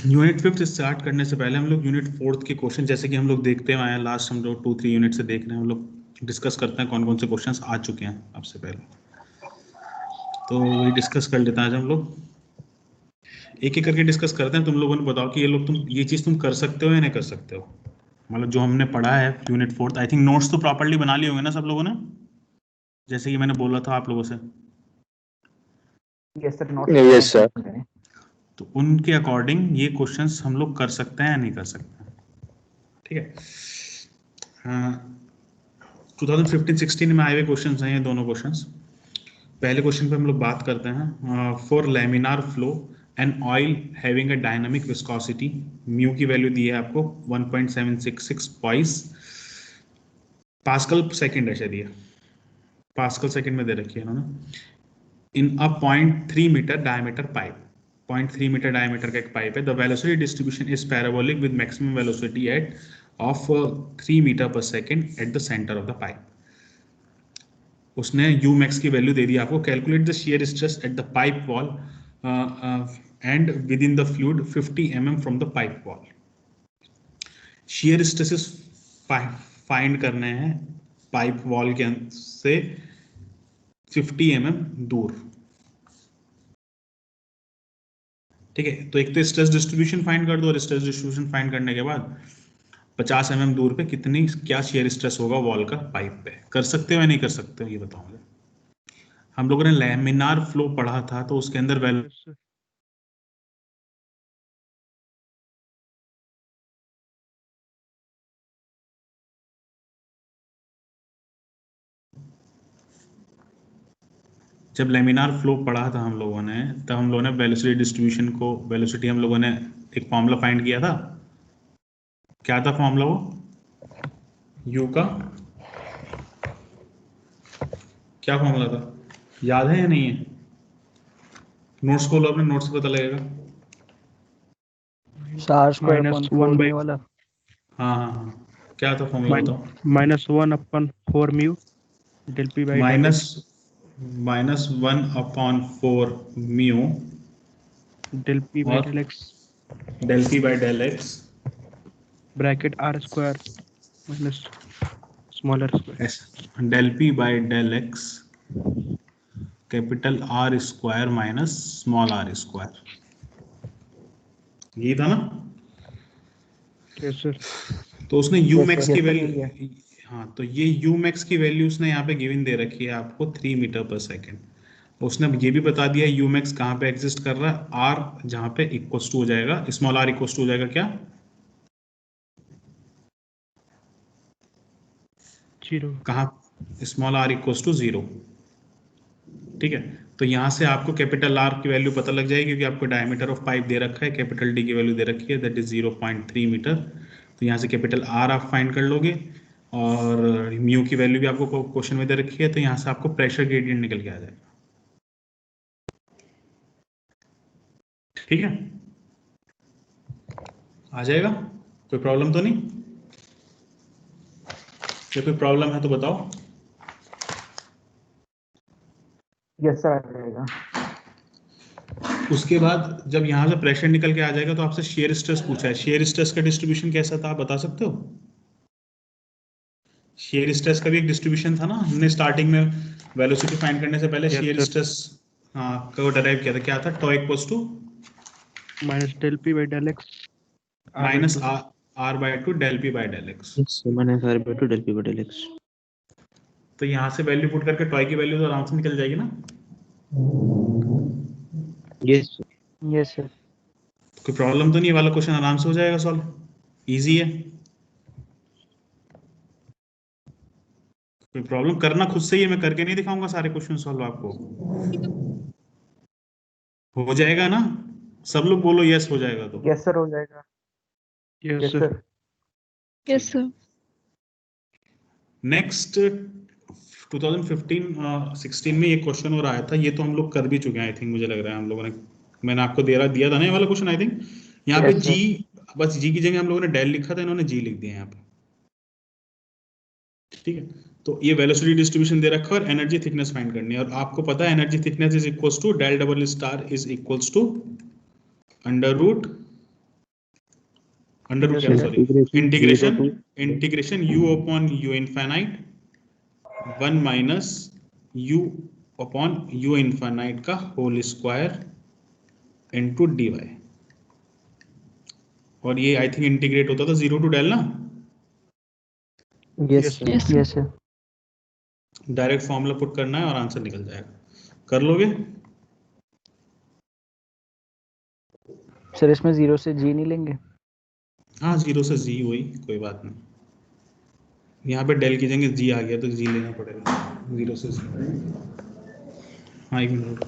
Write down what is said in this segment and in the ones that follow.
Unit 5th start करने से पहले हम लोग यूनिट 4th के क्वेश्चन, जैसे कि हम लोग देखते आए हैं, लास्ट हम लोग 2-3 यूनिट से देख रहे हैं, हम लोग डिस्कस करते हैं कौन कौन से क्वेश्चंस आ चुके हैं आपसे पहले। तो वही डिस्कस कर लेते हैं आज हम लोग, एक एक करके डिस्कस करते हैं। तुम लोगों ने बताओ कि ये चीज़ तुम कर सकते हो या नहीं कर सकते हो, मतलब जो हमने पढ़ा है unit 4th। I think notes तो प्रॉपर्ली बना लिए होंगे ना सब लोगों ने, जैसे कि मैंने बोला था आप लोगों से। Yes sir, notes yes sir. तो उनके अकॉर्डिंग ये क्वेश्चंस हम लोग कर सकते हैं या नहीं कर सकते हैं, ठीक है। हाँ, 2015-16 में आए हुए क्वेश्चंस हैं ये दोनों क्वेश्चंस। पहले क्वेश्चन पे हम लोग बात करते हैं। For laminar flow an oil having a dynamic viscosity, mu की वैल्यू दी है आपको 1.766 पास्कल सेकंड है शायद, ये पास्कल सेकंड में दे रखी है इन्होंने। In a 0.3 metre diameter pipe, 0.3 metre diameter का एक पाइप है। The velocity distribution is parabolic with maximum velocity at of 3 metre per second at the centre of the pipe. उसने यू मैक्स की value दे दी आपको। Calculate the shear stress at the pipe wall and within the fluid 50 mm from the pipe wall. Shear stresses find करने हैं pipe wall के से 50 mm दूर, ठीक है। तो एक तो स्ट्रेस डिस्ट्रीब्यूशन फाइंड कर दो, और स्ट्रेस डिस्ट्रीब्यूशन फाइंड करने के बाद 50 mm दूर पे कितनी क्या शियर स्ट्रेस होगा वॉल का पाइप पे। कर सकते हो या नहीं कर सकते हो ये बताओ मुझे। हम लोगों ने लैमिनार फ्लो पढ़ा था, तो उसके अंदर वैल्यू जब लेमिनार फ्लो पढ़ा था हम लोगों ने, तब हम लोगों ने वेलोसिटी डिस्ट्रीब्यूशन को, वेलोसिटी हम लोगों ने एक फॉर्मूला फाइंड किया था। क्या था फॉर्मूला वो, यू का क्या फॉर्मूला था, याद है या नहीं है? नोट्स खोलो अपने, नोट्स से पता लगेगा। -1/4 वाला। हाँ हाँ हाँ, क्या था फॉर्मूला बताओ। -1/4 mu del p by del x -1/4 mu del p by और del x del p by del x bracket r square minus small r square del p by del x capital R square minus small r square, यही था ना। Yes sir. तो उसने you Yes, max sir. की Yes, sir, value, यही है। हाँ, तो ये यू मैक्स की वैल्यू उसने यहाँ पे गिवन दे रखी है आपको 3 मीटर पर सेकेंड। उसने ये भी बता दिया यू मैक्स कहाँ पे एग्जिस्ट कर रहा है, आर जहाँ पे इक्वल्स टू हो जाएगा, स्मॉल आर इक्वल्स टू हो जाएगा क्या, 0। कहाँ, स्मॉल आर इक्वल्स टू 0, ठीक है। तो यहाँ से आपको कैपिटल आर की वैल्यू पता लग जाएगी, क्योंकि आपको डायमीटर ऑफ पाइप दे रखा है, कैपिटल डी की वैल्यू दे रखी है, दैट इज 0.3 मीटर। तो यहाँ से कैपिटल आर आप फाइंड कर लोगे, और म्यू की वैल्यू भी आपको क्वेश्चन में दे रखी है, तो यहाँ से आपको प्रेशर ग्रेडियंट निकल के आ जाएगा, ठीक है। आ जाएगा, कोई प्रॉब्लम तो नहीं? या कोई प्रॉब्लम है तो बताओ। यस सर, आ जाएगा। उसके बाद जब यहाँ से प्रेशर निकल के आ जाएगा, तो आपसे शेयर स्ट्रेस पूछा है। शेयर स्ट्रेस का डिस्ट्रीब्यूशन कैसा था आप बता सकते हो? शेयर स्ट्रेस का भी एक डिस्ट्रीब्यूशन था ना, हमने स्टार्टिंग में वेलोसिटी फाइंड करने से पहले Yes, शेयर sir. स्ट्रेस, हाँ, को डिराइव किया था। क्या था, tau equals to minus del p by del x minus r by two del p by del x. -r/2 del p by del x। तो यहाँ से वैल्यू पुट करके टॉय की वैल्यू तो आराम से निकल जाएगी ना। Yes yes sir. कोई प्रॉब्लम तो नहीं, वाला क्वेश्चन आराम से हो जाएगा सॉल्व, इजी है। कोई प्रॉब्लम, करना खुद से ही है, मैं करके नहीं दिखाऊंगा सारे क्वेश्चन सॉल्व आपको। हो जाएगा ना, सब लोग बोलो यस हो जाएगा तो। यस सर, हो जाएगा। yes yes sir sir. Yes sir. Next 2015-16 में ये क्वेश्चन और आया था, ये तो हम लोग कर भी चुके हैं आई थिंक, मुझे लग रहा है हम लोगों ने, मैंने आपको दिया था ना ये वाला क्वेश्चन आई थिंक। यहाँ पे Yes, जी, बस जी की जगह हम लोगों ने डेल लिखा था, इन्होंने जी लिख दिया यहाँ पे, ठीक है। तो ये वेलोसिटी डिस्ट्रीब्यूशन दे रखा है और एनर्जी थिकनेस फाइंड करनी है, और आपको पता है energy thickness is equals to del double star is equals to under root under root Yes, क्या, sir. Sorry, Integration integration u upon u infinite 1 minus u upon u infinite का whole square into dy, और ये I think integrate होता था 0 to del ना, Yes, Yes, sir. Yes, sir. Yes, sir. Direct formula put करना है और answer निकल जाएगा, कर लोगे? सर इसमें 0 से G नहीं लेंगे? हाँ 0 से जी, वही, कोई बात नहीं, यहाँ पे डेल की जगह जी आ गया तो जी लेना पड़ेगा, 0 से जी। हाँ 1 मिनट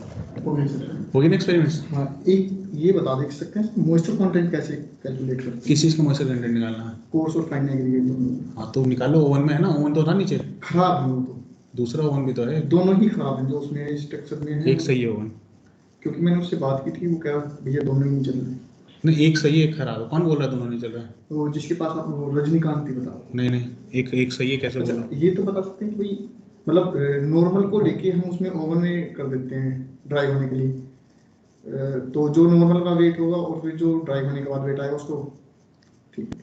होगी ना एक्सपेरिमेंट्स। हाँ, एक ये बता देख सकते हैं मॉइस्चर कंटेंट कैसे कैलकुलेट करते हैं? किस चीज़ का मॉइस्चर कंटेंट निकालना है? कोर्स और फाइन एग्रीगेट दोनों हाँ तो निकालो, ओवन में है ना, ओवन तो था नीचे, खराब हैं वो तो, दूसरा ओवन भी तो है, दोनों ही खराब हैं जो उसमें स्ट्रक्चर में है। एक सही है ओवन, क्योंकि मैंने उससे बात की थी, वो कह भैया दोनों ही नहीं चल रहे। नहीं एक सही है एक खराब है, कौन बोल रहा है दोनों नहीं चल रहा है? तो जिसके पास आप वो रजनीकांत थी बता। नहीं एक सही है कैसे बोला? अच्छा ये तो बता सकते हैं कि भाई मतलब नॉर्मल को लेके हम उसमें ओवन में कर देते हैं ड्राई होने के लिए, तो जो नॉर्मल का वेट होगा और फिर जो ड्राई होने के बाद वेट आएगा उसको, ठीक है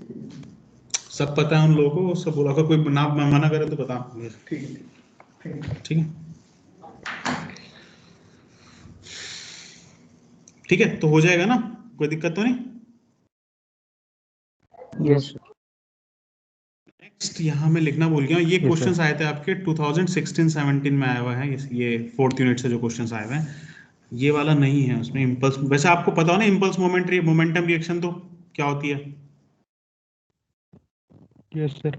सब पता है उन लोगों को, सब बोला कोई ना मना करे तो बता, ठीक है ठीक है। ठीक है ठीक है, तो हो जाएगा ना, कोई दिक्कत तो नहीं? Yes, sir. नेक्स्ट यहाँ मैं लिखना भूल गया, ये Yes, क्वेश्चंस आए थे आपके 2016-17 में आया हुआ है, ये 4th यूनिट से जो क्वेश्चंस आए हुए हैं, ये वाला नहीं है उसमें। इम्पल्स, वैसे आपको पता हो ना इम्पल्स मोमेंटम रिएक्शन तो क्या होती है? Yes, sir.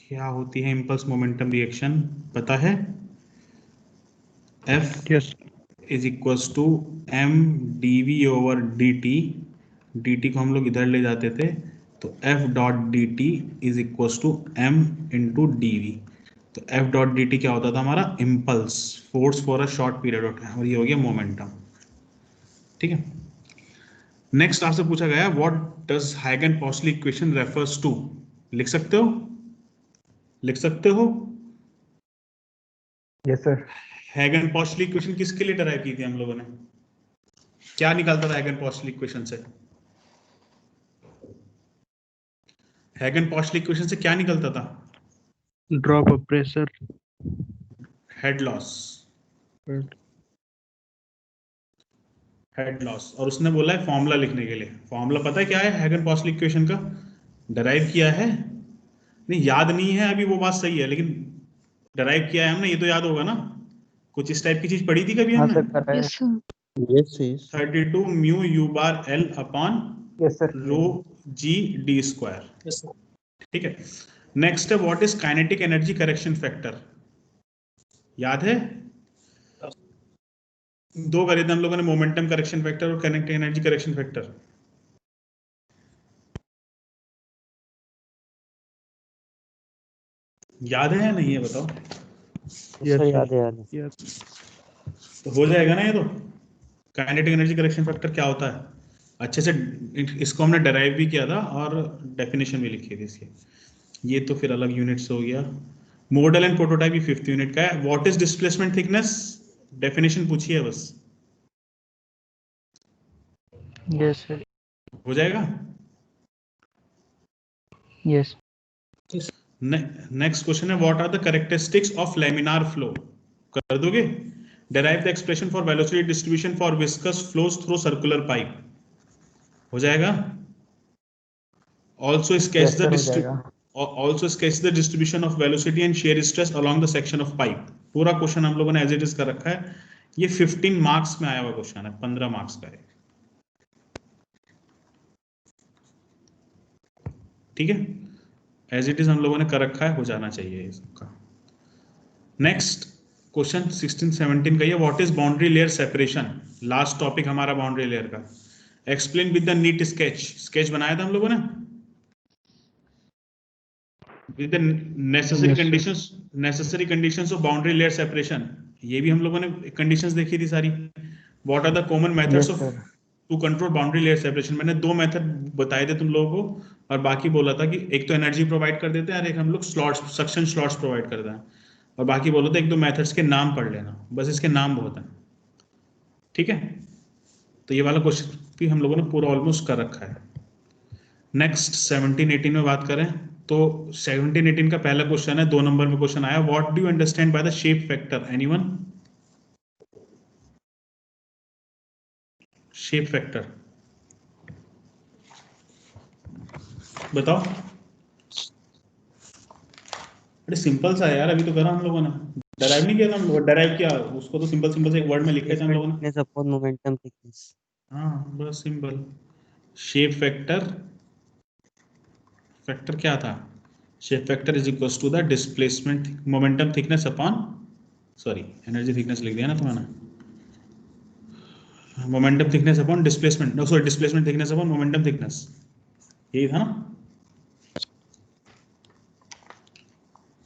क्या होती है इम्पल्स मोमेंटम रिएक्शन, पता है? F Yes. Is equals to m dv over dt, dt को हम लोग इधर ले जाते थे तो F dot dt is equals to m into dv, तो F डॉट dt क्या होता था हमारा? Impulse, force for a short period of time, और ये हो गया मोमेंटम। ठीक है, नेक्स्ट आपसे पूछा गया what does Hagen Poiseuille equation refers to, लिख सकते हो? लिख सकते हो? Yes, sir. हाइगन-पॉसली इक्वेशन किसके लिए डराइव की थी हम लोगों ने? क्या निकालता था हाइगन-पॉसली इक्वेशन से? हाइगन-पॉसली इक्वेशन से क्या निकलता था? Drop of pressure. Head loss, head loss, और उसने बोला है फॉर्मूला लिखने के लिए। फॉर्मूला पता है क्या है हाइगन-पॉसली इक्वेशन का? डराइव किया है, नहीं याद नहीं है अभी, वो बात सही है, लेकिन डराइव किया है हमने, ये तो याद होगा ना, कुछ इस टाइप की चीज पढ़ी थी कभी हाँ हमने? सर कर रहे हैं। Yes, sir. Yes. 32 mu u bar L upon Yes, sir. Rho g d square. ठीक है, नेक्स्ट है what is kinetic energy correction factor, याद है? दो करे थे हम लोगों ने, मोमेंटम करेक्शन फैक्टर और काइनेटिक एनर्जी करेक्शन फैक्टर। याद है या नहीं है बताओ? Yes, sir. याद है याद है। Yes. तो हो जाएगा ना ये तो। काइनेटिक एनर्जी करेक्शन फैक्टर क्या होता है, अच्छे से इसको हमने डेराइव भी किया था और डेफिनेशन भी लिखी थी इसकी। ये तो फिर अलग यूनिट से हो गया। मॉडल एंड प्रोटोटाइप भी 5th यूनिट का है। What is displacement thickness, definition पूछी है बस, Yes, sir. हो जाएगा। Yes. नेक्स्ट क्वेश्चन है what are the characteristics of laminar flow, कर दोगे? Derive the expression for velocity distribution for viscous flows through circular pipe, हो जाएगा। Also sketch the distribution of velocity and shear stress along the section of pipe. पूरा question हम लोगों ने as it is कर रखा है, ये 15 मार्क्स में आया हुआ क्वेश्चन है, 15 मार्क्स का है। ठीक है, एज इट इज हम लोगों ने कर रखा है, हो जाना चाहिए इसका। नेक्स्ट क्वेश्चन 16-17 का ये what is boundary layer separation, last topic हमारा बाउंड्री लेयर का। Explain with the neat sketch, sketch बनाया था हम लोगों ने with the necessary conditions of boundary layer separation, ये भी हम लोगों ने कंडीशंस देखी थी सारी। What are the common methods of to control boundary layer separation, मैंने 2 मेथड बताए थे तुम लोगों को, और बाकी बोला था कि एक तो एनर्जी प्रोवाइड कर देते हैं और एक हम लोग स्लॉट्स, सक्शन स्लॉट्स प्रोवाइड करते हैं, और बाकी बोला था 1-2 मेथड्स के नाम पढ़ लेना, बस इसके नाम बहुत हैं। ठीक है, तो ये वाला क्वेश्चन भी हम लोगों ने पूरा ऑलमोस्ट कर रखा है। नेक्स्ट 17-18 में बात करें तो 17-18 का पहला क्वेश्चन है, 2 नंबर में क्वेश्चन आया, what do you understand by the shape factor? Anyone? Shape factor बताओ। अरे सिंपल सा है यार, अभी तो करा हम लोगों ने, डराइव नहीं किया था हम लोग, डराइव किया उसको तो सिंपल सिंपल से एक वर्ड में लिखे थे हम लोगों ने। Thickness upon momentum thickness. हाँ बस सिंपल। शेप फैक्टर, फैक्टर क्या था? Shape factor is equals to the displacement momentum thickness upon, sorry energy thickness लिख दिया ना तुम्हारा, momentum thickness upon displacement, no sorry displacement thickness upon momentum thickness, यही था ना?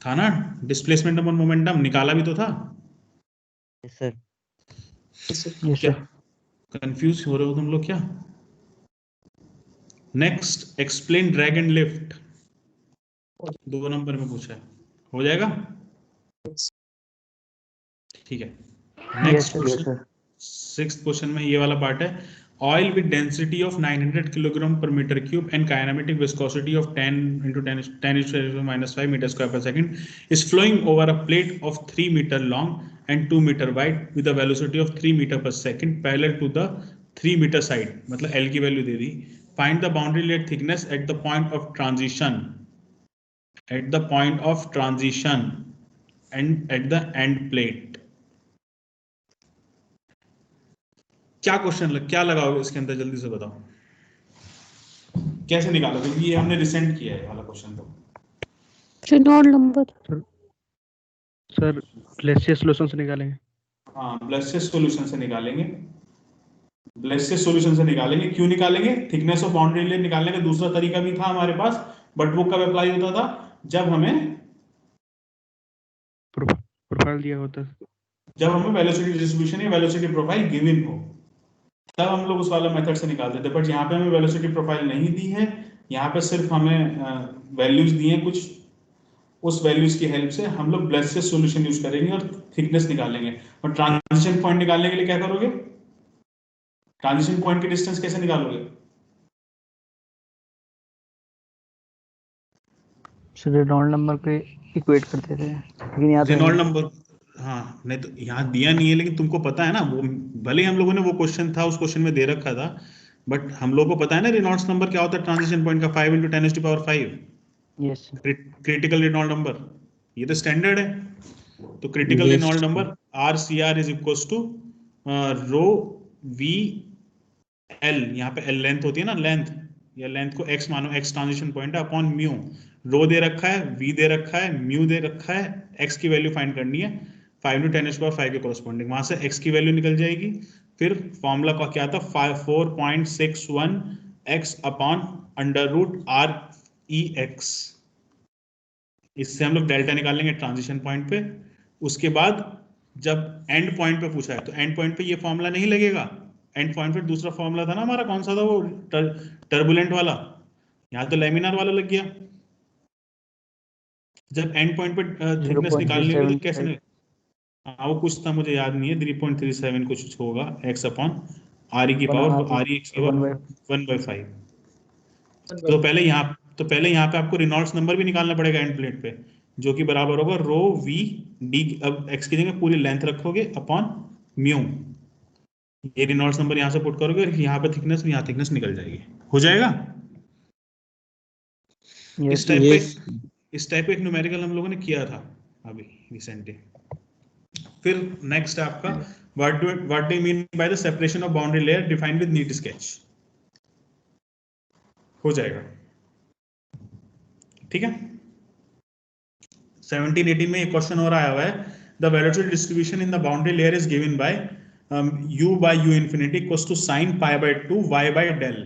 था ना? डिस्प्लेसमेंट अपॉन मोमेंटम निकाला भी तो था। Yes sir. यस क्या सर। कंफ्यूज हो रहे हो तुम लोग क्या? Next explain drag and lift, 2 number में पूछा है, हो जाएगा? ठीक है। Yes next sir. Question, 6th question में ये वाला पार्ट है, oil with density of 900 kilogram per metre cube and kinematic viscosity of 10 × 10⁻⁵ metre square per second is flowing over a plate of 3 metre long and 2 metre wide with a velocity of 3 metre per second parallel to the 3 metre side, मतलब L की value दे दी। Find the boundary layer thickness at the point of transition, at the point of transition and at the end plate. क्या question क्या लगाओगे इसके अंदर, जल्दी से बताओ, कैसे निकालोगे? ये हमने रिसेंट किया है वाला क्वेश्चन तो। Reynold number. Sir Blasius solution से निकालेंगे। हाँ ब्लेसियस सॉल्यूशन से निकालेंगे, ब्लेसियस सॉल्यूशन से निकालेंगे। क्यों निकालेंगे? थिकनेस ऑफ बाउंड्री लेयर निकालने का दूसरा तरीका भी था हमारे पास, बट वो कब अप्लाई होता था? जब हमें प्रोफाइल दिया होता है, जब हमें वेलोसिटी डिस्ट्रीब्यूशन या वेलोसिटी प्रोफाइल गिवन हो, तब हम लोग उस वाला मेथड से निकालते थे। बट यहाँ पे हमें वेलोसिटी प्रोफाइल नहीं दी है, यहाँ पे सिर्फ हमें वैल्यूज दी हैं कुछ, उस वैल्यूज की हेल्प से हम लोग ब्लेसियस सॉल्यूशन यूज करेंगे और थिकनेस निकालेंगे। और ट्रांजिशन पॉइंट निकालने के लिए क्या करोगे? ट्रांजिशन पॉइंट की डिस्टेंस कैसे निकालोगे? सर रेनॉल्ड नंबर पे इक्वेट करते थे, लेकिन यहाँ तो रेनॉल्ड नंबर, हाँ नहीं तो यहाँ दिया नहीं है, लेकिन तुमको पता है ना, वो भले ही हम लोगों ने वो क्वेश्चन था, उस क्वेश्चन में दे रखा था, बट हम लोग को पता है ना रेनॉल्ड्स नंबर क्या होता है ट्रांजिशन पॉइंट का, 5 × 10⁻⁵ yes sir. Critical Reynold number, ये तो स्टैंडर्ड है। तो critical Yes. Reynold number RCR is equals to rho V L, यहाँ पे एल लेंथ होती है ना, लेंथ, या लेंथ को x मानो, x ट्रांजिशन पॉइंट है, अपॉन म्यू, रो दे रखा है, v दे रखा है, म्यू दे रखा है, x की वैल्यू फाइंड करनी है 5 × 10⁻⁵ के कोरस्पॉन्डिंग, वहां से x की वैल्यू निकल जाएगी। फिर फॉर्मूला का क्या था? 4.61 x अपॉन √REX, इससे हम लोग डेल्टा निकालेंगे ट्रांजिशन पॉइंट पे। उसके बाद जब एंड पॉइंट पे पूछा है तो एंड पॉइंट पे ये फॉर्मूला नहीं लगेगा, एंड पॉइंट पे दूसरा फॉर्मूला था ना हमारा, कौन सा था वो, टर्बुलेंट वाला, यहाँ तो लैमिनार वाला लग गया। जब एंड पॉइंट पे थिकनेस निकालनी होगी तो कैसे 0.375। हाँ वो कुछ था, मुझे याद नहीं है, 3.37 कुछ होगा, x अपॉन RE की one power or RE x की पावर 1/5। तो पहले यहाँ पे आपको रिनॉल्ड्स नंबर भी निकालना पड़ेगा एंड प्लेट पे, जो कि बराबर होगा रो वी डी, अब x की जगह पूरी लेंथ रखोगे अपॉन म्यू, ये रिनॉल्ड्स नंबर यहाँ से पुट करोगे, यहाँ पे थिकनेस, यहाँ थिकनेस निकल जाएगी, हो जाएगा। Yes Yes. इस टाइप का एक न्यूमेरिकल हम लोगों ने किया था अभी रिसेंटली। फिर नेक्स्ट है आपका what do you mean by the separation of boundary layer defined with NEET sketch, हो जाएगा, ठीक है। 17-18 में एक क्वेश्चन और आया हुआ है, the velocity distribution in the boundary layer is given by u by u infinity equals to sin π/2 y by del।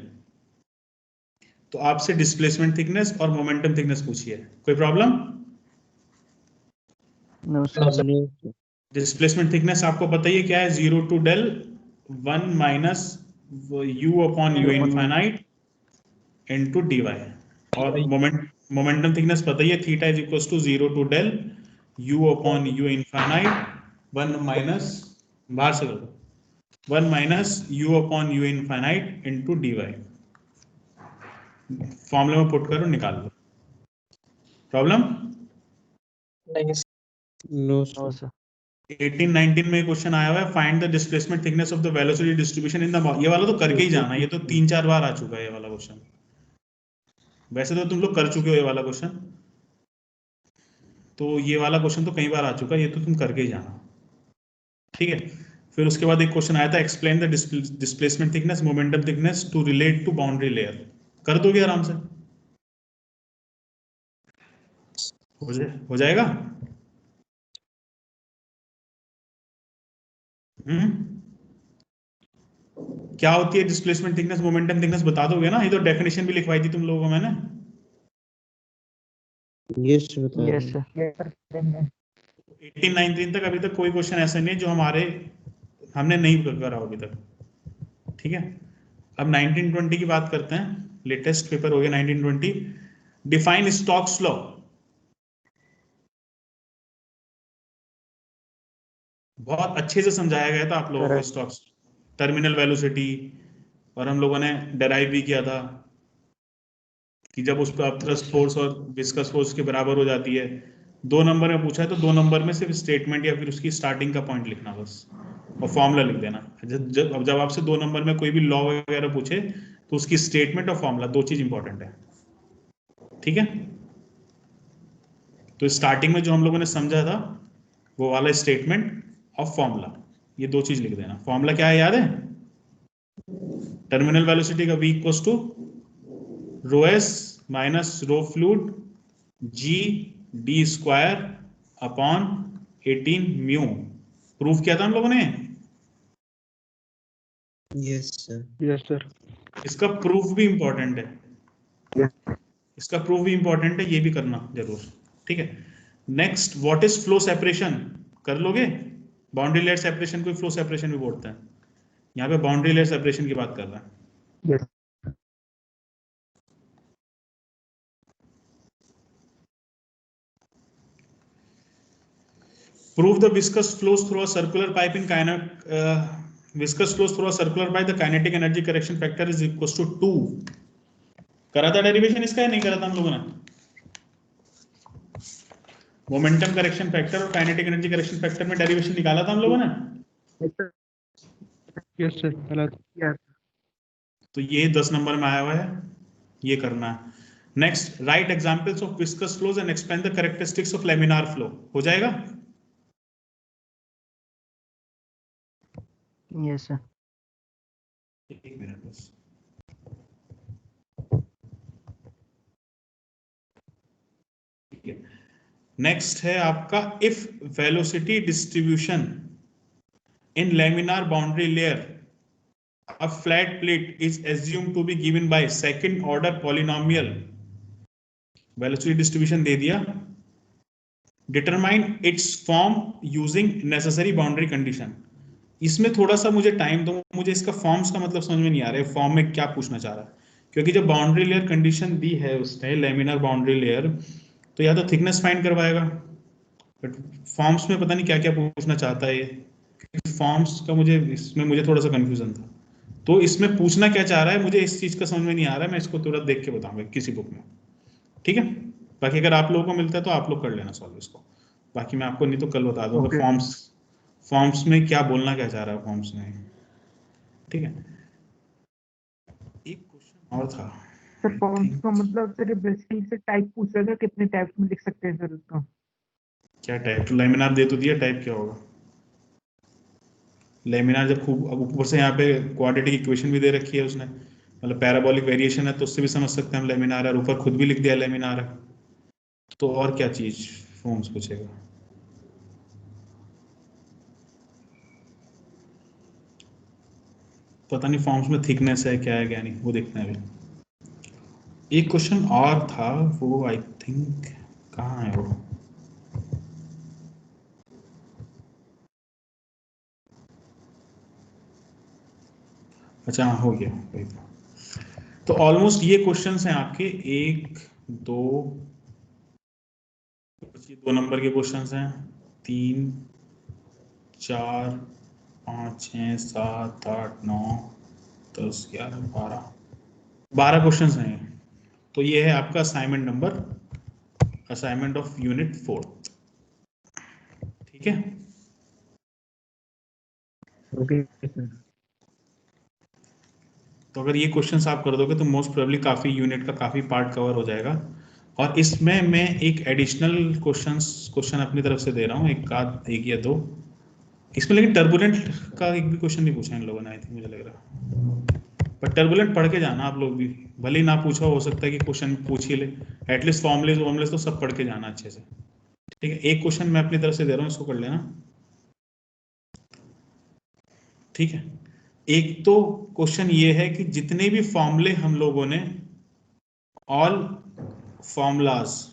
तो आपसे डिस्प्लेसमेंट थिकनेस और मोमेंटम थिकनेस पूछी है, कोई problem? No sir. Displacement thickness आपको पता ही है क्या है, 0 to del 1 minus u upon u infinite into dy, और मोमेंटम थिकनेस पता ही है, theta is equals to 0 to del u upon u infinite 1 minus, बाहर से कर दो, 1 minus u upon u infinite into dy। Formula में पुट करो, निकाल लो। प्रॉब्लम? No no sir. 18-19 में क्वेश्चन आया हुआ है, find the displacement thickness of the velocity distribution in the, ये वाला तो करके ही जाना, ये तो 3-4 बार आ चुका है ये वाला क्वेश्चन। वैसे तो तुम लोग कर चुके हो ये वाला क्वेश्चन, तो ये वाला क्वेश्चन तो कई बार आ चुका है, ये तो तुम करके ही जाना, ठीक है। फिर उसके बाद एक क्वेश्चन आया था, explain the displacement thickness momentum thickness to relate to boundary layer. कर दोगे आराम से? हो जाएगा? क्या होती है डिस्प्लेसमेंट थिकनेस मोमेंटम थिकनेस, बता दोगे ना? ये तो डेफिनेशन भी लिखवाई थी तुम लोगों को मैंने। यस बता यस रहे सर। 18-19 तक अभी तक कोई क्वेश्चन ऐसा नहीं है जो हमने नहीं करा अभी तक, ठीक है। अब 1920 की बात करते हैं, लेटेस्ट पेपर हो गया 1920। Define Stokes law. बहुत अच्छे से समझाया गया था आप लोगों को स्टोक्स, टर्मिनल वेलोसिटी, और हम लोगों ने डेराइव भी किया था कि जब उस पर अपथ्रस्ट फोर्स और विस्कस फोर्स के बराबर हो जाती है। 2 नंबर में पूछा है तो 2 नंबर में सिर्फ स्टेटमेंट या फिर उसकी स्टार्टिंग का पॉइंट लिखना बस, और फॉर्मूला लिख देना। जब आपसे 2 नंबर में कोई भी लॉ वगैरह पूछे तो उसकी स्टेटमेंट और फॉर्मूला 2 चीज इंपॉर्टेंट है, ठीक है। तो स्टार्टिंग में जो हम लोगों ने समझा था वो वाला स्टेटमेंट और फॉर्मूला, ये 2 चीज लिख देना। फॉर्मूला क्या है याद है? टर्मिनल वेलोसिटी का v equals to rho s minus rho fluid g d square upon 18 mu. Proof किया था हम लोगों ने। Yes sir. Yes sir. इसका प्रूफ भी इंपॉर्टेंट है, इसका प्रूफ भी इंपॉर्टेंट है, ये भी करना जरूर, ठीक है। Next, what is flow separation? कर लोगे? बाउंड्री लेयर सेपरेशन को फ्लो सेपरेशन भी बोलते हैं। यहाँ पे बाउंड्री लेयर सेपरेशन की बात कर रहा है। Yes. Prove the viscous flows through a circular pipe in viscous flows through a circular pipe, the kinetic energy correction factor is equals to 2। करा था डेरिवेशन इसका या नहीं करा था हम लोगों ने? मोमेंटम करेक्शन फैक्टर और काइनेटिक एनर्जी करेक्शन फैक्टर में डेरिवेशन निकाला था हम लोगों ने। Yes sir. पहला तो ये 10 नंबर में आया हुआ है, ये करना है। Next, right examples of viscous flows and explain the characteristics of laminar flow. हो जाएगा? Yes sir. एक मिनट बस। नेक्स्ट है आपका, if velocity distribution in laminar boundary layer a flat plate is assumed to be given by second order polynomial, velocity distribution दे दिया, determine its form using necessary boundary condition। इसमें थोड़ा सा मुझे time दो, मुझे इसका फॉर्म्स का मतलब समझ में नहीं आ रहा है, फॉर्म में क्या पूछना चाह रहा है। क्योंकि जब बाउंड्री लेयर कंडीशन दी है उसने, लैमिनार बाउंड्री लेयर, तो या तो थिकनेस फाइंड करवाएगा, बट फॉर्म्स में पता नहीं क्या क्या पूछना चाहता है ये। फॉर्म्स का मुझे थोड़ा सा कंफ्यूजन था, तो इसमें पूछना क्या चाह रहा है मुझे इस चीज का समझ में नहीं आ रहा है। मैं इसको थोड़ा देख के बताऊंगा किसी बुक में, ठीक है। बाकी अगर आप लोगों को मिलता है तो आप लोग कर लेना सॉल्व इसको, बाकी मैं आपको नहीं तो कल बता दूंगा फॉर्म्स में क्या बोलना क्या चाह रहा है फॉर्म्स में, ठीक है। एक क्वेश्चन और था सर, फॉर्म्स का मतलब सर बेसिकली से टाइप पूछ रहा था, कितने टाइप्स में लिख सकते हैं सर उसका? क्या टाइप? लैमिनार दे तो दिया, टाइप क्या होगा? लेमिनार जब खूब, अब ऊपर से यहाँ पे क्वाड्रेटिक इक्वेशन भी दे रखी है उसने, मतलब पैराबोलिक वेरिएशन है, तो उससे भी समझ सकते हैं हम लेमिनार है, और ऊपर खुद भी लिख दिया लेमिनार है, तो और क्या चीज फॉर्म्स पूछेगा? पता नहीं फॉर्म्स में थिकनेस है क्या है क्या नहीं, वो देखते हैं अभी। एक क्वेश्चन और था, वो आई थिंक कहाँ है वो, अच्छा हो गया वही तो ऑलमोस्ट ये क्वेश्चंस हैं आपके 1 2, 2 नंबर के क्वेश्चंस हैं, 3 4 5 6 7 8 9 10 11 12 क्वेश्चंस हैं, तो ये है आपका असाइनमेंट ऑफ यूनिट 4। ठीक है, ओके सर। तो अगर ये क्वेश्चंस आप कर दोगे तो मोस्ट प्रोबेबली काफी यूनिट का काफी पार्ट कवर हो जाएगा। और इसमें मैं एक एडिशनल क्वेश्चन अपनी तरफ से दे रहा हूँ, एक या दो इसमें। लेकिन टर्बुलेंट का एक भी क्वेश्चन नहीं पूछा इन लोगों ने, आई थिंक, मुझे लग रहा। पर टर्बुलेंट पढ़ के जाना आप लोग भी, भले ही ना पूछा, हो सकता है कि क्वेश्चन पूछ ही ले, एटलीस्ट फॉर्मुलेज तो सब पढ़ के जाना अच्छे से। ठीक है, एक क्वेश्चन मैं अपनी तरफ से दे रहा हूँ, इसको कर लेना। ठीक है, एक तो क्वेश्चन ये है कि जितने भी फॉर्मूले हम लोगों ने, ऑल फॉर्मूलाज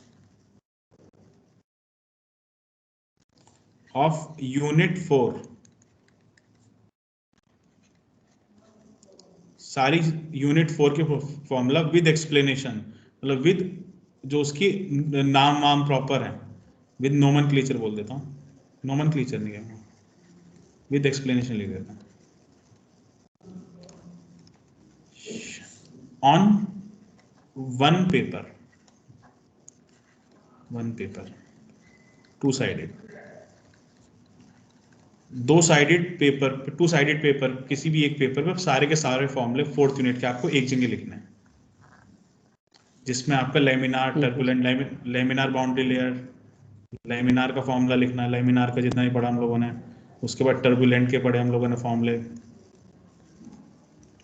ऑफ यूनिट 4, सारी यूनिट 4 के फॉर्मूला विद एक्सप्लेनेशन, मतलब विद जो उसकी नाम वाम प्रॉपर है, विद नोमेनक्लेचर बोल देता हूँ, नोमेनक्लेचर नहीं है, विद एक्सप्लेनेशन लिख देता हूँ। On one paper, two sided, two sided paper, किसी भी एक पेपर पे सारे के सारे फॉर्मूले 4th यूनिट के आपको एक जगह लिखना है, जिसमें आपका laminar, turbulent, laminar boundary layer, laminar का फॉर्मूला लिखना है, लेमिनार का जितना ही पढ़ा हम लोगों ने। उसके बाद टर्बुलेंट के पढ़े हम लोगों ने फॉर्मूले।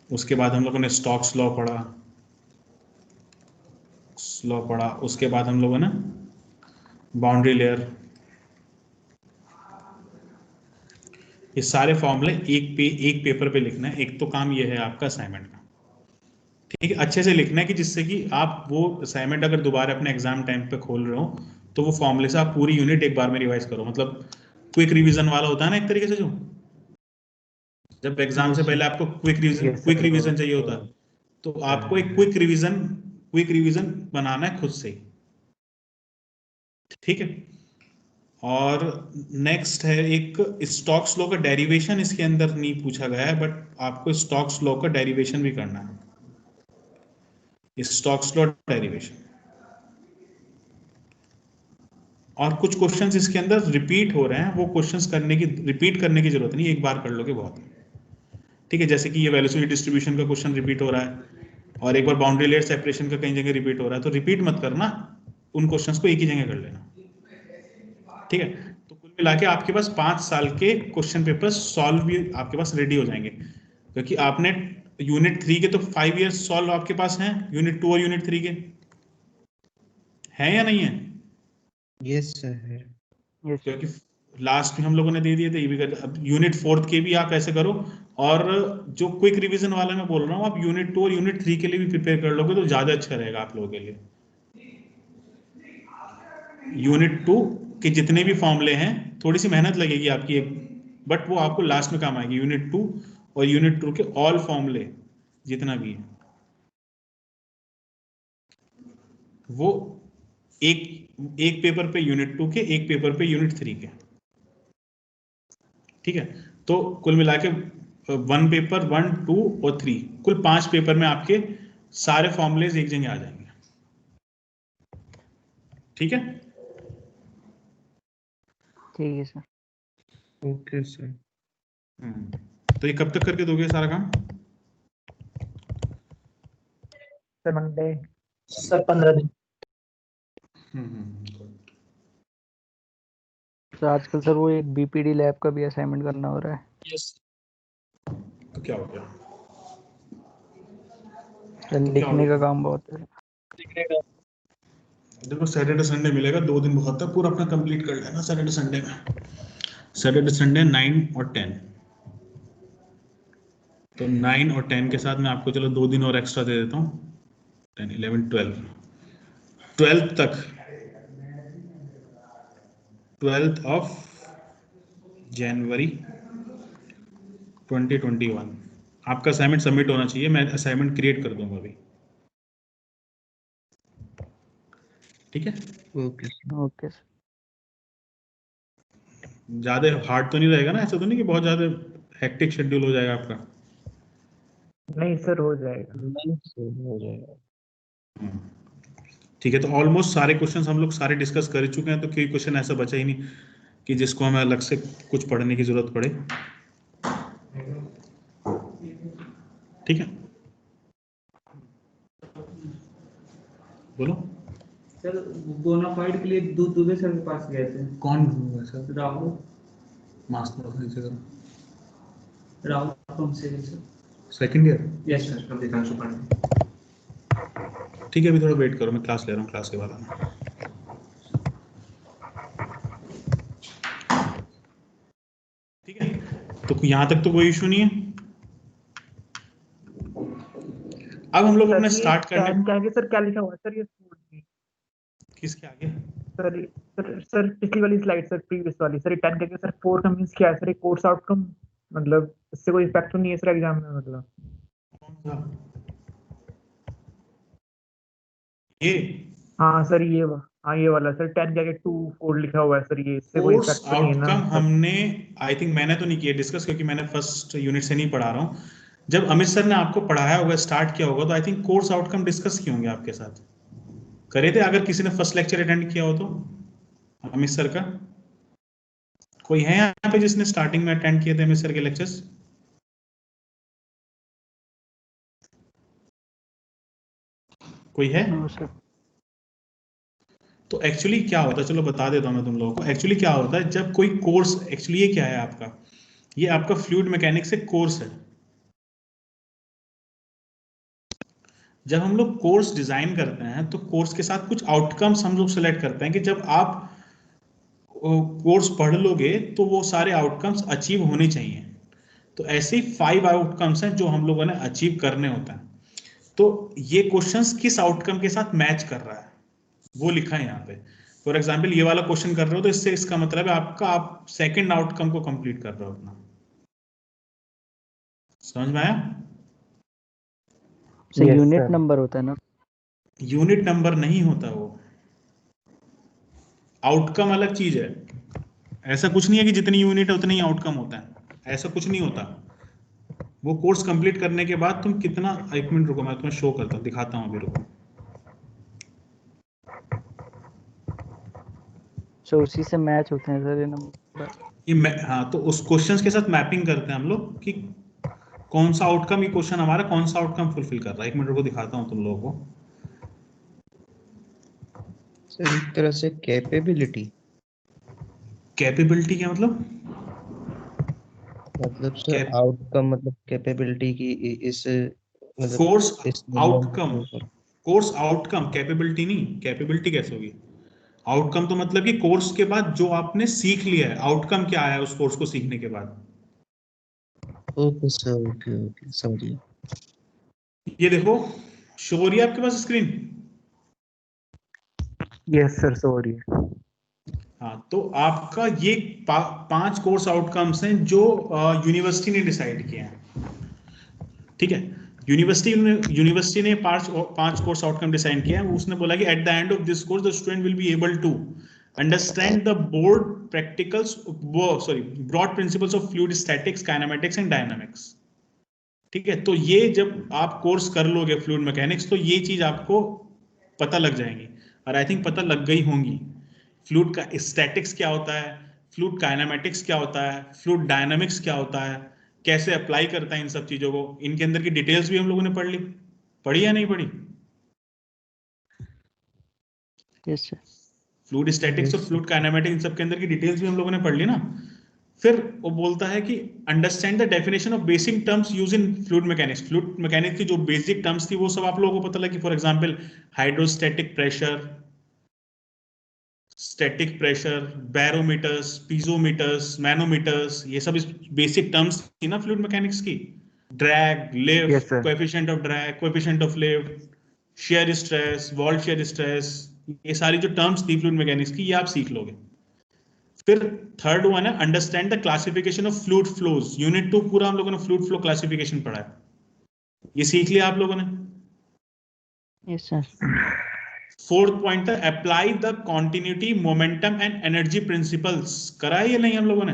उसके बाद हम लोगों ने स्टोक्स लॉ पढ़ा। उसके बाद हम लोगों ने बाउंड्री लेयर। ये सारे फॉर्मूले एक पेपर पे लिखना है। एक तो काम ये है आपका असाइनमेंट का। ठीक है, अच्छे से लिखना है कि जिससे कि आप वो असाइनमेंट अगर दोबारा अपने एग्जाम टाइम पे खोल रहे हो तो वो फॉर्मूले से आप पूरी यूनिट एक बार में रिवाइज करो। मतलब क्विक रिवीजन वाला होता है ना एक तरीके से, जो जब एग्जाम से पहले आपको क्विक रिवीजन चाहिए होता है, तो आपको एक क्विक रिवीजन बनाना है खुद से। ठीक है, और नेक्स्ट है एक स्टोक्स लॉ का डेरिवेशन, इसके अंदर नहीं पूछा गया है बट आपको स्टोक्स लॉ का डेरिवेशन भी करना है, स्टोक्स लॉ डेरिवेशन। और कुछ क्वेश्चंस इसके अंदर रिपीट हो रहे हैं, वो क्वेश्चंस रिपीट करने की जरूरत नहीं, एक बार कर लोगे बहुत है। ठीक है, जैसे कि ये वेलोसिटी डिस्ट्रीब्यूशन का क्वेश्चन रिपीट हो रहा है, और एक बार बाउंड्री लेयर सेपरेशन का कई जगह रिपीट हो रहा है, तो रिपीट मत करना, उन क्वेश्चंस को एक ही जगह कर लेना। ठीक है, तो कुल मिला के आपके पास 5 साल के क्वेश्चन पेपर सॉल्व भी आपके पास रेडी हो जाएंगे, क्योंकि आपने यूनिट 3 के तो 5 इयर्स सॉल्व आपके पास हैं, यूनिट 2 और यूनिट 3 के हैं या नहीं है? यस सर है। क्योंकि लास्ट में हम लोगों ने दे दिए थे, ये भी कर। अब यूनिट 4 के भी आप ऐसे करो, और जो क्विक रिवीजन वाला मैं बोल रहा हूँ, आप यूनिट 2 और यूनिट 3 के लिए भी प्रिपेयर कर लोगे तो ज्यादा अच्छा रहेगा आप लोगों के लिए। यूनिट 2 के जितने भी फॉर्मूले हैं, थोड़ी सी मेहनत लगेगी आपकी, बट वो आपको लास्ट में काम आएगी। यूनिट 2 और यूनिट 2 के ऑल फॉर्मूले जितना भी है, वो एक पेपर पे यूनिट 2 के, एक पेपर पे यूनिट 3 के। ठीक है, तो कुल मिला के 1 पेपर 1, 2 और 3, कुल 5 पेपर में आपके सारे फॉर्मूलेज एक जगह आ जाएंगे। ठीक है, ठीक है सर। Okay sir. तो ये कब तक करके दोगे सारा काम? Sir Monday. सर 15 दिन। तो आजकल सर वो एक बीपीडी लैब का भी असाइनमेंट करना हो रहा है। यस। तो क्या हो गया? सर लिखने का काम बहुत है। देखो सैटरडे संडे मिलेगा, 2 दिन बहुत है, पूरा अपना कंप्लीट कर लेना सैटरडे संडे में। सैटरडे संडे 9 और 10, तो 9 और 10 के साथ मैं आपको चलो 2 दिन और एक्स्ट्रा दे देता हूँ, 10, 11, 12 तक, 12th of January 2021 आपका असाइनमेंट सबमिट होना चाहिए। मैं असाइनमेंट क्रिएट कर दूंगा अभी। ठीक है, ओके सर। ज्यादा हार्ड तो नहीं रहेगा ना? ऐसा तो नहीं कि बहुत ज्यादा हेक्टिक शेड्यूल हो जाएगा आपका? नहीं सर, हो जाएगा। नहीं सर हो जाएगा। ठीक है, तो ऑलमोस्ट सारे क्वेश्चंस हम लोग सारे डिस्कस कर चुके हैं, तो कोई क्वेश्चन ऐसा बचा ही नहीं कि जिसको हमें अलग से कुछ पढ़ने की जरूरत पड़े। ठीक है, बोलो। सर बोनाफाइड के लिए दुबे सर के पास गए थे। कौन है सर? राहुल मास्टर ऑफ करो, Rahul from civil sir. Second year. Yes sir. ठीक है, अभी थोड़ा वेट करो, मैं क्लास ले रहा हूँ, क्लास के बाद आना। ठीक है, तो यहाँ तक तो कोई इशू नहीं है। अब हम लोग अपने स्टार्ट करने, 10 के आगे सर क्या लिखा हुआ है सर? ये किसके आगे? सर सर पिछली वाली स्लाइड सर, प्रीवियस वाली सर, 10 के आगे सर 4 का मींस क्या है सर? एक कोर्स आउटकम, मतलब इससे कोई इफेक्ट तो नहीं है सर एग्जाम में? मतलब ये हाँ सर ये वाला सर 10 के आगे 2 4 लिखा हुआ है सर, ये इससे कोई कोर्स इफेक्ट तो नहीं है ना? आउटकम हमने, आई थिंक मैंने तो नहीं किया डिस्कस, क्योंकि मैंने फर्स्ट यूनिट से नहीं पढ़ा रहा हूँ। जब अमित सर ने आपको पढ़ाया होगा, स्टार्ट किया होगा, तो I think course outcome discuss किए होंगे आपके साथ, करे थे अगर किसी ने फर्स्ट लेक्चर अटेंड किया हो तो। अमित सर का कोई है यहाँ पे जिसने स्टार्टिंग में अटेंड किए थे अमित सर के लेक्चर्स? कोई है? No sir. तो एक्चुअली क्या होता है, चलो बता देता हूँ मैं तुम लोगों को। एक्चुअली क्या होता है जब कोई कोर्स, एक्चुअली ये क्या है आपका, ये आपका फ्लूइड मैकेनिक्स एक कोर्स है। जब हम लोग कोर्स डिजाइन करते हैं तो कोर्स के साथ कुछ आउटकम्स हम लोग सेलेक्ट करते हैं कि जब आप कोर्स पढ़ लोगे तो वो सारे आउटकम्स अचीव होने चाहिए। तो ऐसे ही 5 आउटकम्स हैं जो हम लोगों ने अचीव करने होता है। तो ये क्वेश्चंस किस आउटकम के साथ मैच कर रहा है वो लिखा है यहाँ पे। फॉर एग्जाम्पल ये वाला क्वेश्चन कर रहे हो तो इससे इसका मतलब है आपका, आप सेकंड आउटकम को कंप्लीट कर रहे हो अपना। समझ में आया? Sir Yes, unit sir. Number होता है ना? यूनिट नंबर नहीं होता वो, आउटकम अलग चीज है। ऐसा कुछ नहीं है कि जितनी यूनिट है उतनी ही आउटकम होता है, ऐसा कुछ नहीं होता। वो कोर्स कंप्लीट करने के बाद तुम कितना, एक मिनट रुको मैं तुम्हें शो करता हूँ, दिखाता हूँ अभी, रुको। सो उसी से मैच होते हैं सर ये नंबर? हाँ, तो उस क्वेश्चन के साथ मैपिंग करते हैं हम लोग कि कौन सा आउटकम, ये क्वेश्चन हमारा कौन सा आउटकम फुलफिल कर रहा है। एक मिनट रुको, दिखाता हूँ तुम लोगों को। सर एक तरह से कैपेबिलिटी, कैपेबिलिटी क्या मतलब? मतलब सर आउटकम, मतलब कैपेबिलिटी की इस मतलब कोर्स इस आउटकम, कोर्स आउटकम, कैपेबिलिटी नहीं। कैपेबिलिटी कैसे होगी? आउटकम तो मतलब कि कोर्स के बाद जो आपने सीख लिया है, आउटकम क्या आया उस कोर्स को सीखने के बाद। ओके सर, ओके ओके समझिए। ये देखो, शो हो रही है आपके पास स्क्रीन? Yes sir, sorry. हाँ, तो आपका ये 5 कोर्स आउटकम्स हैं जो यूनिवर्सिटी ने डिसाइड किए हैं। ठीक है, यूनिवर्सिटी ने 5 कोर्स आउटकम डिसाइड किया है। उसने बोला कि at the end of this course the student will be able to understand the board practicals, sorry, broad principles of fluid statics, kinematics and dynamics. ठीक है, तो ये जब आप कोर्स कर लोगे फ्लूइड मैकेनिक्स तो ये चीज आपको पता लग जाएंगी, और आई थिंक पता लग गई होंगी। फ्लूइड का स्टैटिक्स क्या होता है, फ्लूइड काइनेमेटिक्स क्या होता है, फ्लूइड डायनामिक्स क्या होता है, कैसे अप्लाई करता है इन सब चीजों को, इनके अंदर की डिटेल्स भी हम लोगों ने पढ़ ली। पढ़ी या नहीं पढ़ी? Yes sir. फ्लूइड स्टैटिक्स और फ्लूइड काइनेमेटिक्स, इन सब के अंदर की डिटेल्स भी हम लोगों ने पढ़ ली ना। फिर वो बोलता है कि understand the definition of basic terms use in fluid mechanics. Fluid mechanics की जो बेसिक टर्म्स थी वो सब आप लोगों को पता लगी। For example hydrostatic pressure, static pressure, barometers, piezometers, manometers, ये सब बेसिक टर्म्स थी ना फ्लूइड मैकेनिक्स की। Drag, lift, Yes, sir. Coefficient of drag, coefficient of lift, shear stress, wall shear stress, ये सारी जो टर्म्स थी फ्लूइड मैकेनिक्स की, ये आप सीख लोगे। फिर थर्ड वन है understand the classification of fluid flows. Unit 2 पूरा हम लोगों ने फ्लूइड फ्लो क्लासिफिकेशन पढ़ा है, ये सीख लिया आप लोगों ने। Yes sir. फोर्थ पॉइंट है apply the continuity, momentum and energy principles. करा है या नहीं हम लोगों ने?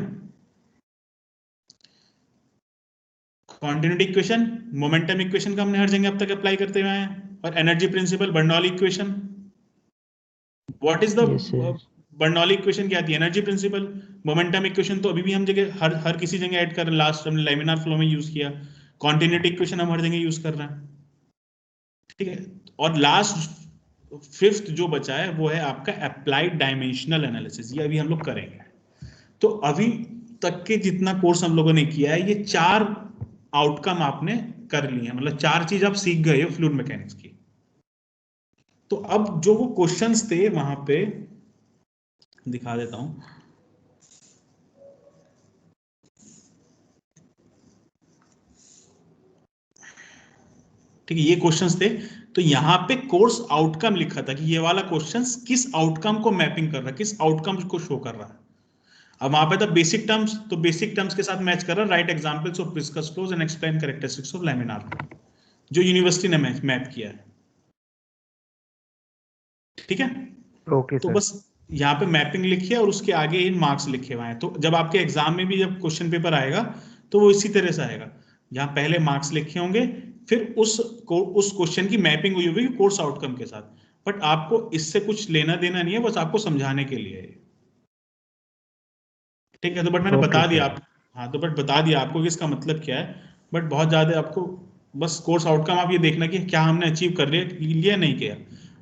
कॉन्टिन्यूटी इक्वेशन, मोमेंटम इक्वेशन का हमने हर जगह अब तक अप्लाई करते हुए हैं, और energy principal, Bernoulli equation. What is the Yes, sir. Bernoulli equation क्या थी? Energy principal. मोमेंटम इक्वेशन तो अभी भी हम जगह हर किसी जगह ऐड कर रहे हैं, लास्ट हमने लैमिनार फ्लो में यूज किया। कॉन्टिन्यूटी इक्वेशन हम हर जगह यूज कर रहे हैं, ठीक है। और लास्ट फिफ्थ जो बचा है वो है आपका अप्लाइड डायमेंशनल एनालिसिस, ये अभी हम लोग करेंगे। तो अभी तक के जितना कोर्स हम लोगों ने किया है, ये 4 आउटकम आपने कर लिए हैं, मतलब 4 चीज आप सीख गए हो फ्लूइड मैकेनिक्स की। तो अब जो वो क्वेश्चंस थे वहां पे दिखा देता हूं। ठीक है, ये क्वेश्चंस थे। तो यहाँ पे कोर्स आउटकम लिखा था कि ये वाला क्वेश्चंस किस आउटकम को मैपिंग कर रहा है, किस आउटकम को शो कर रहा है। अब वहां पे था बेसिक टर्म्स, तो बेसिक टर्म्स के साथ मैच कर रहा है right examples of viscous flows and explain characteristics of laminar, जो यूनिवर्सिटी ने मैप किया है। ठीक है, ओके तो सर। बस यहाँ पे मैपिंग लिखिए और उसके आगे इन मार्क्स लिखे हुए हैं। तो जब आपके एग्जाम में भी जब क्वेश्चन पेपर आएगा तो वो इसी तरह से आएगा, यहाँ पहले मार्क्स लिखे होंगे, फिर उस क्वेश्चन की मैपिंग हुई होगी कोर्स आउटकम के साथ। बट आपको इससे कुछ लेना देना नहीं है, बस आपको समझाने के लिए है। ठीक है, तो बट मैंने ओके बता दिया सर। आप, हाँ तो बट बता दिया आपको कि इसका मतलब क्या है। बट बहुत ज्यादा आपको बस कोर्स आउटकम आप ये देखना कि क्या हमने अचीव कर लिया नहीं किया।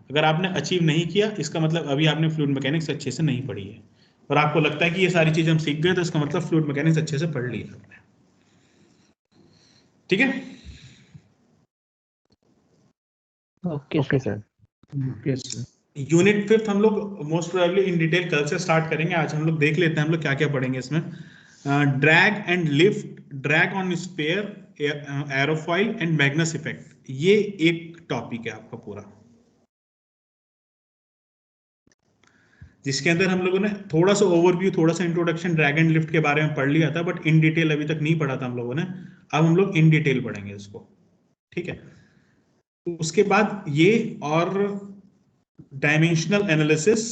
अगर आपने अचीव नहीं किया, इसका मतलब अभी आपने फ्लूइड मैकेनिक्स अच्छे से नहीं पढ़ी है। और आपको लगता है कि ये सारी चीजें हम सीख गए, तो इसका मतलब फ्लूइड मैकेनिक्स अच्छे से पढ़ लिया आपने। ठीक है, Okay, okay sir. Sir. Okay sir. Unit fifth हम लोग मोस्ट प्रोबेबली इन डिटेल कल से स्टार्ट करेंगे। आज हम लोग देख लेते हैं हम लोग क्या क्या पढ़ेंगे इसमें। Drag and lift, drag on sphere, aerofoil and Magnus effect, ये एक टॉपिक है आपका पूरा, जिसके अंदर हम लोगों ने थोड़ा सा ओवरव्यू, थोड़ा सा इंट्रोडक्शन ड्रैग एंड लिफ्ट के बारे में पढ़ लिया था, बट इन डिटेल अभी तक नहीं पढ़ा था हम लोगों ने। अब हम लोग इन डिटेल पढ़ेंगे इसको। ठीक है, उसके बाद ये और dimensional analysis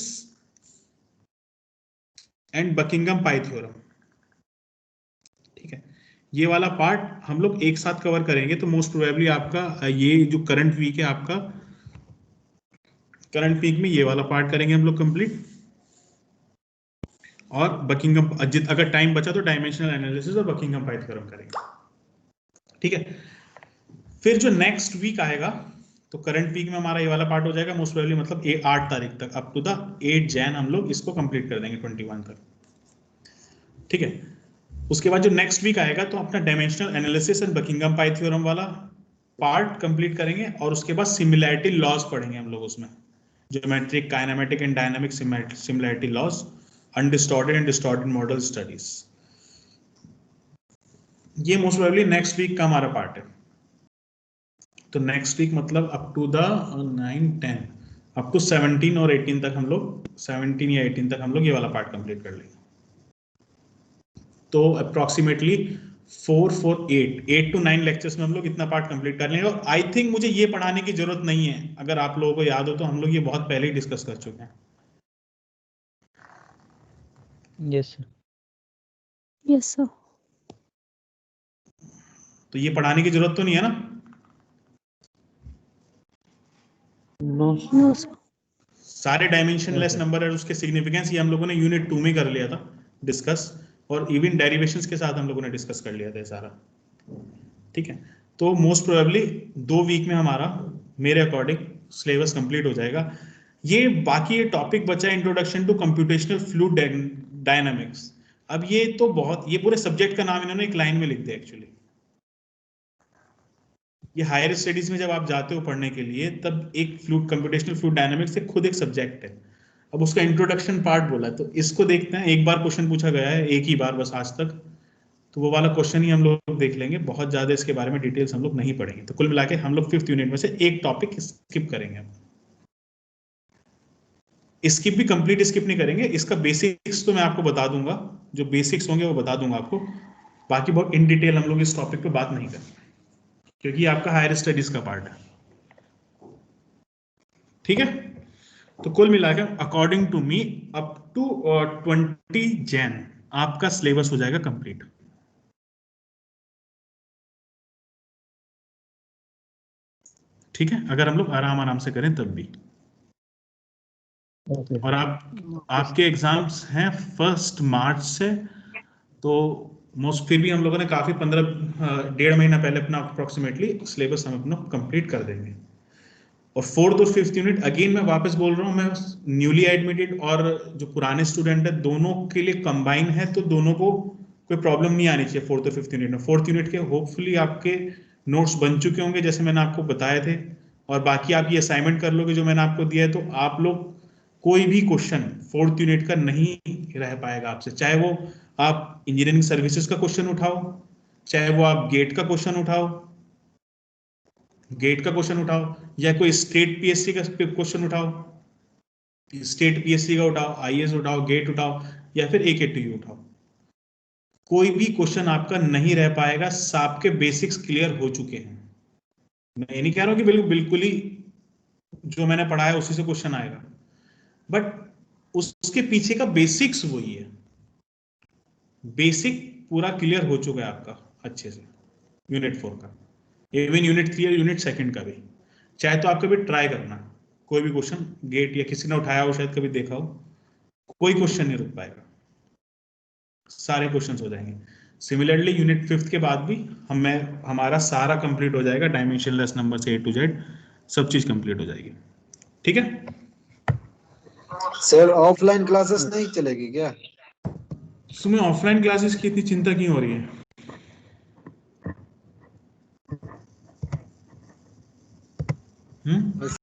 and Buckingham pi theorem. ठीक है, ये वाला पार्ट हम लोग एक साथ कवर करेंगे। तो मोस्ट प्रोबेबली आपका ये जो करंट वीक है आपका, करंट वीक में ये वाला पार्ट करेंगे हम लोग कंप्लीट। और बकिंगम, अगर टाइम बचा तो डायमेंशनल एनालिसिस और बकिंगम पाई थ्योरम करेंगे। ठीक है, फिर जो नेक्स्ट वीक आएगा, तो करंट वीक में हमारा ये वाला पार्ट हो जाएगा मोस्ट प्रोबेबली, मतलब 8 तारीख तक, अप टू द 8 जैन हम लोग इसको कंप्लीट कर देंगे 21 तक। ठीक है, उसके बाद जो नेक्स्ट वीक आएगा तो अपना dimensional analysis and Buckingham pi theorem वाला पार्ट कंप्लीट करेंगे। और उसके बाद सिमिलैरिटी लॉज पढ़ेंगे हम लोग उसमें, geometric, kinematic and dynamic similarity laws, undistorted and distorted model studies. ये मोस्ट प्रोबेबली नेक्स्ट वीक का हमारा पार्ट है। तो नेक्स्ट वीक मतलब up to the 9 10 up to 17 और 18 तक हम लोग, 17 या 18 तक हम लोग ये वाला पार्ट कंप्लीट कर लेंगे। तो अप्रोक्सीमेटली 8 to 9 लेक्चर्स में हम लोग इतना पार्ट कंप्लीट कर लेंगे। और आई थिंक मुझे ये पढ़ाने की जरूरत नहीं है, अगर आप लोगों को याद हो तो हम लोग ये बहुत पहले ही डिस्कस कर चुके हैं। Yes, sir. Yes, sir. तो ये पढ़ाने की जरूरत तो नहीं है ना? No, No, sir. सारे डायमेंशनलेस sir. नंबर है, उसके सिग्निफिकेंस ये हम लोगों ने यूनिट 2 में कर लिया था डिस्कस, और इवन डेरिवेशंस के साथ हम लोगों ने डिस्कस कर लिया था सारा। ठीक है, तो मोस्ट प्रोबेबली 2 वीक में हमारा, मेरे अकॉर्डिंग, सिलेबस कंप्लीट हो जाएगा। ये बाकी ये टॉपिक बचा है introduction to computational fluid dynamics. अब ये तो बहुत, ये पूरे सब्जेक्ट का नाम इन्होंने एक लाइन में लिख दिया एक्चुअली। ये हायर स्टडीज में जब आप जाते हो पढ़ने के लिए, तब एक फ्लूइड, कंप्यूटेशनल फ्लूइड डायनामिक्स एक खुद एक सब्जेक्ट है। अब उसका इंट्रोडक्शन पार्ट बोला, तो इसको देखते हैं। एक बार क्वेश्चन पूछा गया है, एक ही बार बस आज तक, तो वो वाला क्वेश्चन ही हम लोग देख लेंगे। बहुत ज्यादा इसके बारे में डिटेल्स हम लोग नहीं पढ़ेंगे। तो कुल मिला के हम लोग 5th यूनिट में से एक टॉपिक स्किप करेंगे। स्किप भी कंप्लीट स्किप नहीं करेंगे, इसका बेसिक्स तो मैं आपको बता दूंगा, जो बेसिक्स होंगे वो बता दूंगा आपको। बाकी बहुत इन डिटेल हम लोग इस टॉपिक पे बात नहीं करेंगे, क्योंकि आपका हायर स्टडीज का पार्ट है। ठीक है, तो कुल मिलाकर according to me up to 20 Jan आपका सिलेबस हो जाएगा कंप्लीट। ठीक है, अगर हम लोग आराम आराम से करें तब भी। ओके और आपके एग्जाम्स हैं 1 मार्च से, तो मोस्ट फिर भी हम लोगों ने काफी 15 महीना पहले अपना अप्रोक्सीमेटली सिलेबस हम अपना कंप्लीट कर देंगे। और 4th और 5th यूनिट अगेन मैं वापस बोल रहा हूँ, मैं न्यूली एडमिटेड और जो पुराने स्टूडेंट है दोनों के लिए कंबाइन है, तो दोनों को कोई प्रॉब्लम नहीं आनी चाहिए 4th और 5th यूनिट में। 4th यूनिट के होपफुली आपके नोट्स बन चुके होंगे जैसे मैंने आपको बताए थे, और बाकी आप ये असाइनमेंट कर लोगे जो मैंने आपको दिया है, तो आप लोग कोई भी क्वेश्चन 4th यूनिट का नहीं रह पाएगा आपसे, चाहे वो आप इंजीनियरिंग सर्विसेज का क्वेश्चन उठाओ, चाहे वो आप गेट का क्वेश्चन उठाओ, या कोई स्टेट पीएससी का क्वेश्चन उठाओ, स्टेट पीएससी का उठाओ, आईएएस उठाओ, गेट उठाओ, या फिर AKTU उठाओ, कोई भी क्वेश्चन आपका नहीं रह पाएगा। आपके बेसिक्स क्लियर हो चुके हैं। मैं ये नहीं कह रहा हूं कि बिल्कुल ही जो मैंने पढ़ाया उसी से क्वेश्चन आएगा, बट उसके पीछे का बेसिक्स वही है। बेसिक पूरा क्लियर हो चुका है आपका अच्छे से यूनिट 4 का, इवन यूनिट 3 और यूनिट 2 का भी। चाहे तो आप कभी ट्राई करना, कोई भी क्वेश्चन गेट या किसी ने उठाया हो, शायद कभी देखा हो, कोई क्वेश्चन नहीं रुक पाएगा, सारे क्वेश्चंस हो जाएंगे। सिमिलरली यूनिट 5 के बाद भी हमारा सारा कंप्लीट हो जाएगा, डायमेंशनलेस नंबर से A to Z सब चीज कंप्लीट हो जाएगी। ठीक है सर, ऑफलाइन क्लासेस नहीं चलेगी क्या? तुम्हें ऑफलाइन क्लासेस की इतनी चिंता क्यों हो रही है?